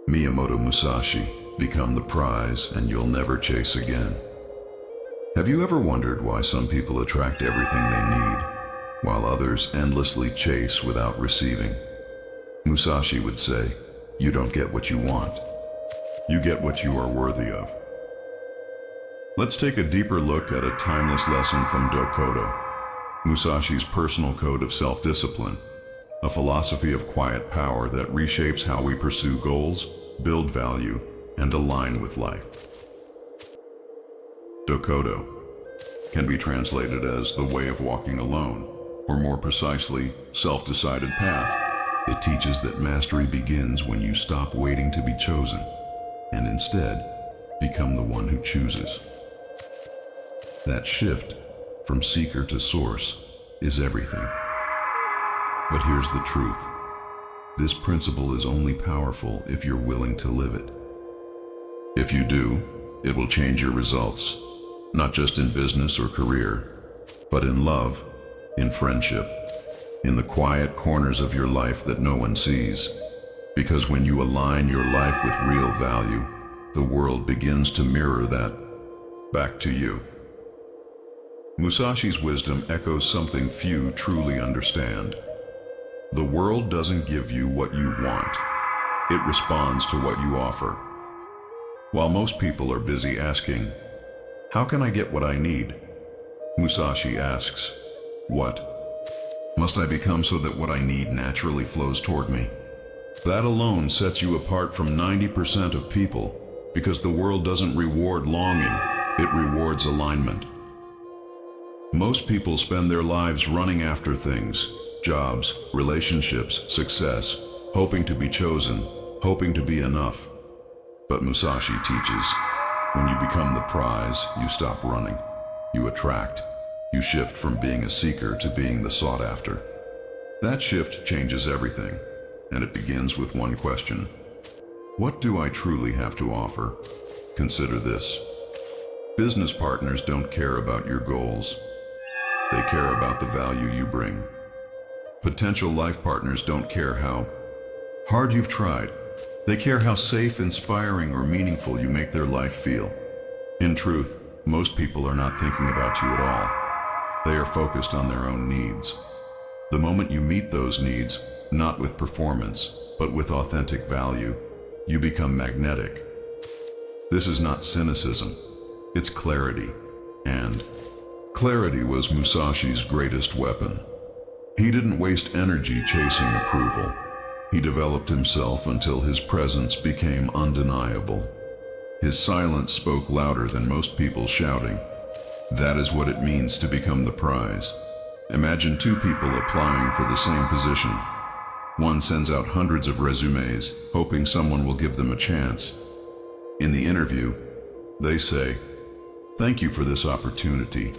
Miyamoto Musashi, become the prize and you'll never chase again. Have you ever wondered why some people attract everything they need, while others endlessly chase without receiving? Musashi would say, you don't get what you want. You get what you are worthy of. Let's take a deeper look at a timeless lesson from Dokodo, Musashi's personal code of self-discipline, a philosophy of quiet power that reshapes how we pursue goals, build value, and align with life. Dokodo can be translated as the way of walking alone, or more precisely, self-decided path. It teaches that mastery begins when you stop waiting to be chosen, and instead, become the one who chooses. That shift from seeker to source is everything. But here's the truth. This principle is only powerful if you're willing to live it. If you do, it will change your results, not just in business or career, but in love, in friendship, in the quiet corners of your life that no one sees. Because when you align your life with real value, the world begins to mirror that back to you. Musashi's wisdom echoes something few truly understand. The world doesn't give you what you want. It responds to what you offer. While most people are busy asking, how can I get what I need? Musashi asks, what must I become so that what I need naturally flows toward me? That alone sets you apart from 90% of people, because the world doesn't reward longing, it rewards alignment. Most people spend their lives running after things, jobs, relationships, success, hoping to be chosen, hoping to be enough. But Musashi teaches, when you become the prize, you stop running. You attract. You shift from being a seeker to being the sought after. That shift changes everything, and it begins with one question. What do I truly have to offer? Consider this. Business partners don't care about your goals. They care about the value you bring. Potential life partners don't care how hard you've tried. They care how safe, inspiring, or meaningful you make their life feel. In truth, most people are not thinking about you at all. They are focused on their own needs. The moment you meet those needs, not with performance, but with authentic value, you become magnetic. This is not cynicism, it's clarity. And clarity was Musashi's greatest weapon. He didn't waste energy chasing approval. He developed himself until his presence became undeniable. His silence spoke louder than most people shouting. That is what it means to become the prize. Imagine two people applying for the same position. One sends out hundreds of resumes, hoping someone will give them a chance. In the interview, they say, "Thank you for this opportunity.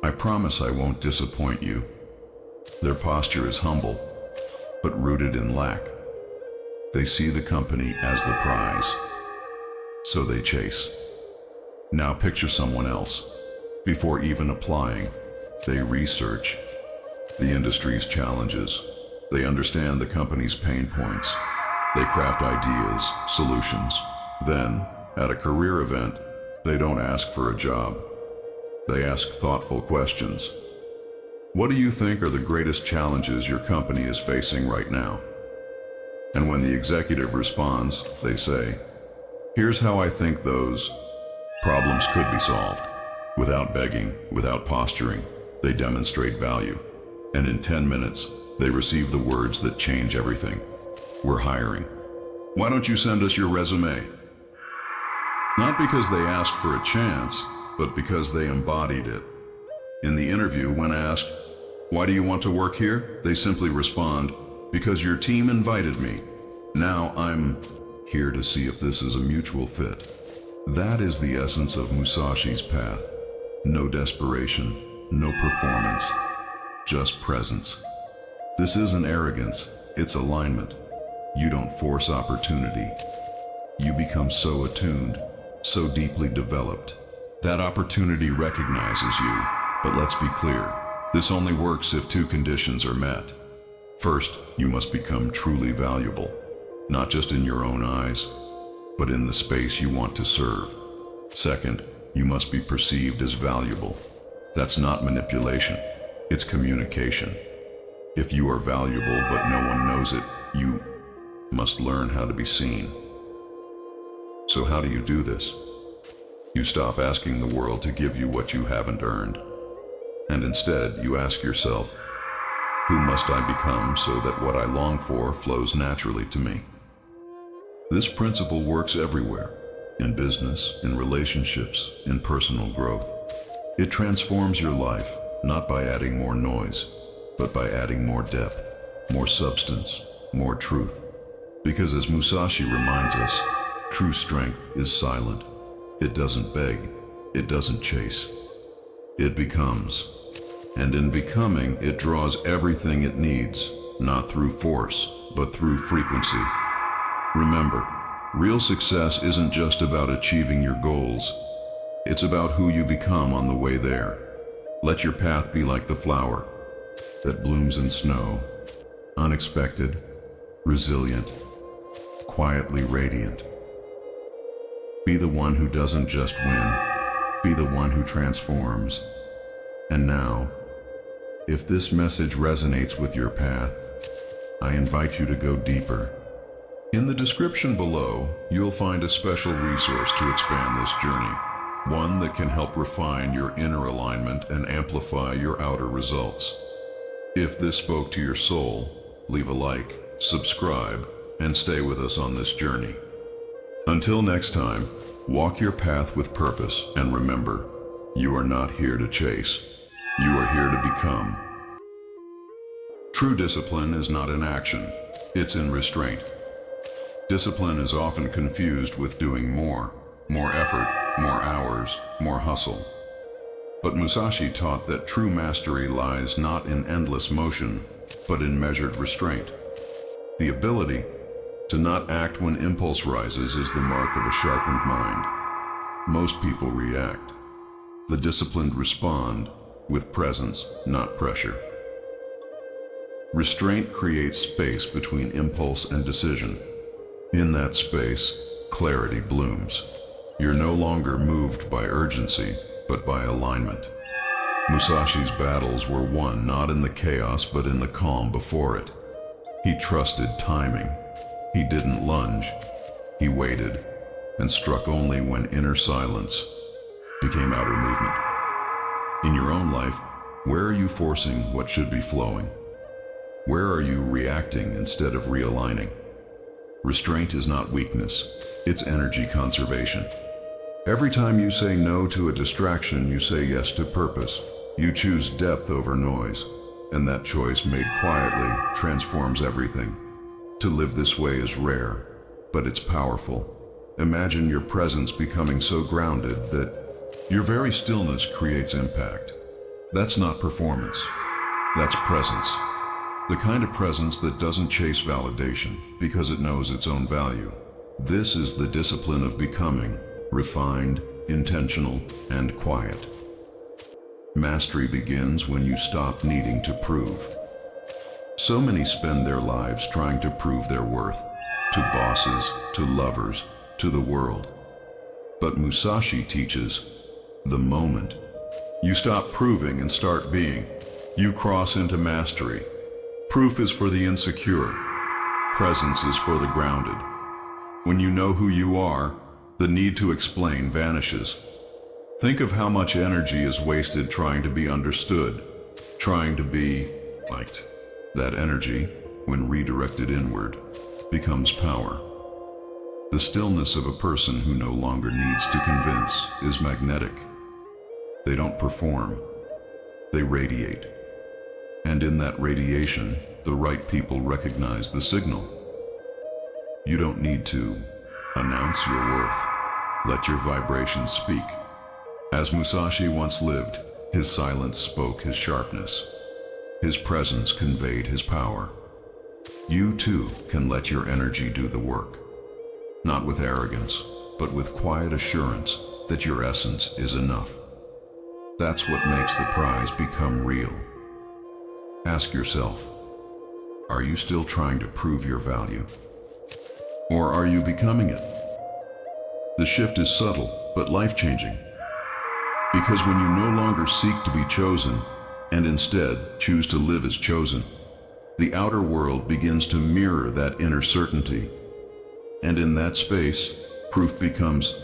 I promise I won't disappoint you." Their posture is humble, but rooted in lack. They see the company as the prize, so they chase. Now picture someone else. Before even applying, they research the industry's challenges. They understand the company's pain points. They craft ideas, solutions. Then, at a career event, they don't ask for a job. They ask thoughtful questions. What do you think are the greatest challenges your company is facing right now? And when the executive responds, they say, "Here's how I think those problems could be solved." Without begging, without posturing, they demonstrate value. And in 10 minutes, they receive the words that change everything. "We're hiring. Why don't you send us your resume?" Not because they asked for a chance, but because they embodied it. In the interview, when asked, "Why do you want to work here?" they simply respond, "Because your team invited me. Now I'm here to see if this is a mutual fit." That is the essence of Musashi's path. No desperation, no performance, just presence. This isn't arrogance, it's alignment. You don't force opportunity. You become so attuned, so deeply developed, that opportunity recognizes you. But let's be clear, this only works if two conditions are met. First, you must become truly valuable, not just in your own eyes, but in the space you want to serve. Second, you must be perceived as valuable. That's not manipulation, it's communication. If you are valuable but no one knows it, you must learn how to be seen. So how do you do this? You stop asking the world to give you what you haven't earned, and instead you ask yourself, who must I become so that what I long for flows naturally to me? This principle works everywhere, in business, in relationships, in personal growth. It transforms your life, not by adding more noise, but by adding more depth, more substance, more truth. Because as Musashi reminds us, true strength is silent. It doesn't beg, it doesn't chase. It becomes. And in becoming, it draws everything it needs, not through force, but through frequency. Remember, real success isn't just about achieving your goals. It's about who you become on the way there. Let your path be like the flower that blooms in snow, unexpected, resilient, quietly radiant. Be the one who doesn't just win, be the one who transforms. And now, if this message resonates with your path, I invite you to go deeper. In the description below, you'll find a special resource to expand this journey, one that can help refine your inner alignment and amplify your outer results. If this spoke to your soul, leave a like, subscribe, and stay with us on this journey. Until next time, walk your path with purpose, and remember, you are not here to chase. You are here to become. True discipline is not in action, it's in restraint. Discipline is often confused with doing more effort, more hours, more hustle. But Musashi taught that true mastery lies not in endless motion, but in measured restraint. The ability to not act when impulse rises is the mark of a sharpened mind. Most people react. The disciplined respond with presence, not pressure. Restraint creates space between impulse and decision. In that space, clarity blooms. You're no longer moved by urgency, but by alignment. Musashi's battles were won not in the chaos, but in the calm before it. He trusted timing. He didn't lunge. He waited, and struck only when inner silence became outer movement. In your own life, where are you forcing what should be flowing? Where are you reacting instead of realigning? Restraint is not weakness, it's energy conservation. Every time you say no to a distraction, you say yes to purpose. You choose depth over noise, and that choice made quietly transforms everything. To live this way is rare, but it's powerful. Imagine your presence becoming so grounded that your very stillness creates impact. That's not performance. That's presence. The kind of presence that doesn't chase validation because it knows its own value. This is the discipline of becoming, refined, intentional, and quiet. Mastery begins when you stop needing to prove. So many spend their lives trying to prove their worth to bosses, to lovers, to the world. But Musashi teaches the moment you stop proving and start being, you cross into mastery. Proof is for the insecure. Presence is for the grounded. When you know who you are, the need to explain vanishes. Think of how much energy is wasted trying to be understood, trying to be liked. That energy, when redirected inward, becomes power. The stillness of a person who no longer needs to convince is magnetic. They don't perform, they radiate. And in that radiation, the right people recognize the signal. You don't need to announce your worth. Let your vibrations speak. As Musashi once lived, his silence spoke his sharpness. His presence conveyed his power. You too can let your energy do the work. Not with arrogance, but with quiet assurance that your essence is enough. That's what makes the prize become real. Ask yourself, are you still trying to prove your value? Or are you becoming it? The shift is subtle, but life-changing. Because when you no longer seek to be chosen, and instead choose to live as chosen, the outer world begins to mirror that inner certainty. And in that space, proof becomes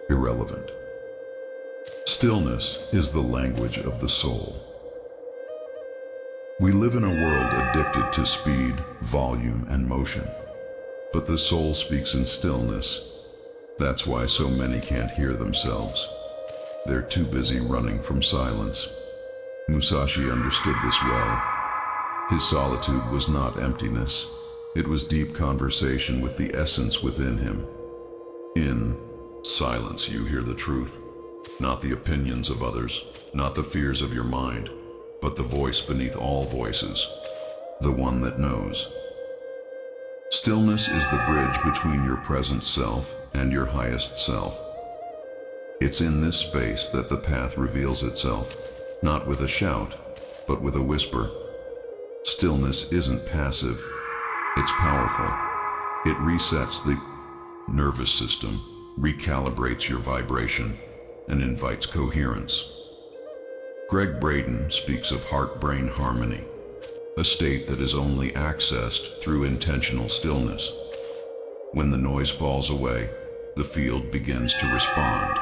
irrelevant. Stillness is the language of the soul. We live in a world addicted to speed, volume, and motion. But the soul speaks in stillness. That's why so many can't hear themselves. They're too busy running from silence. Musashi understood this well. His solitude was not emptiness. It was deep conversation with the essence within him. In silence you hear the truth, not the opinions of others, not the fears of your mind, but the voice beneath all voices, the one that knows. Stillness is the bridge between your present self and your highest self. It's in this space that the path reveals itself, not with a shout, but with a whisper. Stillness isn't passive, it's powerful. It resets the nervous system, recalibrates your vibration, and invites coherence. Greg Braden speaks of heart-brain harmony, a state that is only accessed through intentional stillness. When the noise falls away, the field begins to respond.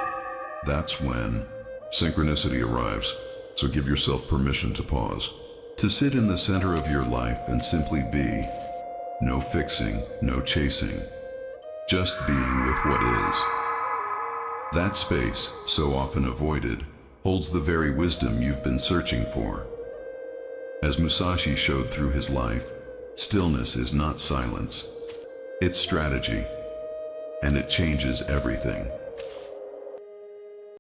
That's when synchronicity arrives, so give yourself permission to pause. To sit in the center of your life and simply be. No fixing, no chasing, just being with what is. That space, so often avoided, holds the very wisdom you've been searching for. As Musashi showed through his life, stillness is not silence. It's strategy, and it changes everything.